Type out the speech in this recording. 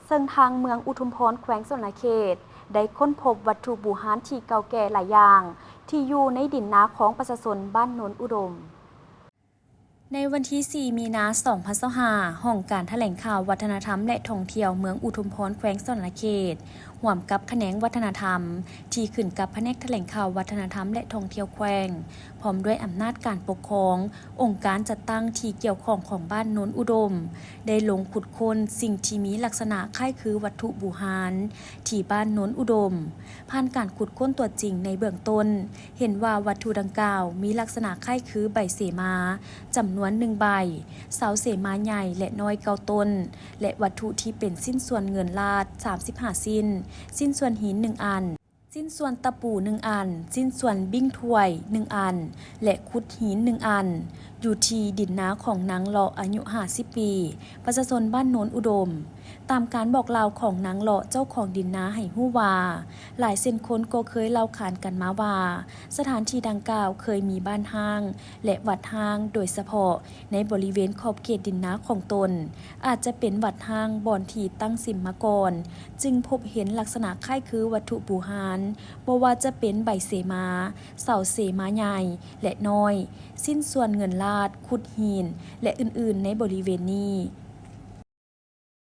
ซึ่งทางเมืองอุทุมพรแขวงชลเขตได้ค้นพบวัตถุโบราณที่เก่าแก่หลายอย่างที่อยู่ในดินนาของประชาชนบ้านโนนอุดมในวันที่ 4 มีนาคม 2025ห้องการแถลงข่าววัฒนธรรมและท่องเที่ยวเมืองอุทุมพรแขวงชลเขตร่วมกับแขนงวัฒนธรรมที่ขึ้นกับแผนกแถลงข่าววัฒนธรรมและท่องเที่ยวแขวงพร้อมด้วยอำนาจการปกครององค์การจัดตั้งที่เกี่ยวข้องของบ้านโนนอุดมได้ลงขุดค้นสิ่งที่มีลักษณะคล้ายคือวัตถุโบราณที่บ้านโนนอุดมผ่านการขุดค้นตัวจริงในเบื้องต้นเห็นว่าวัตถุดังกล่าวมีลักษณะคล้ายคือใบเสมาจำนวน1ใบเสาเสมาใหญ่และน้อย9ต้นและวัตถุที่เป็นสิ้นส่วนเงินลาด35สิ้นส่วนหิน1อันสิ้นส่วนตะปู1อันสิ้นส่วนบิ้งถ้วย1อันและขุดหิน1อันอยู่ที่ดินนาของนางเลาะอายุ50ปีประชาชนบ้านโนนอุดมตามการบอกเล่าของนางเลาะเจ้าของดินนาให้ฮู้ว่าหลายเส้นคนก็เคยเล่าขานกันมาว่าสถานที่ดังกล่าวเคยมีบ้านห้างและวัดห้างโดยเฉพาะในบริเวณขอบเขตดินนาของตนอาจจะเป็นวัดห้างบ่อนที่ตั้งสิมมาก่อนจึงพบเห็นลักษณะคล้ายคือวัตถุโบราณบ่ว่าจะเป็นใบเสมาเสาเสมาใหญ่และน้อยสิ้นส่วนเงินลาดขุดหินและอื่นๆในบริเวณนี้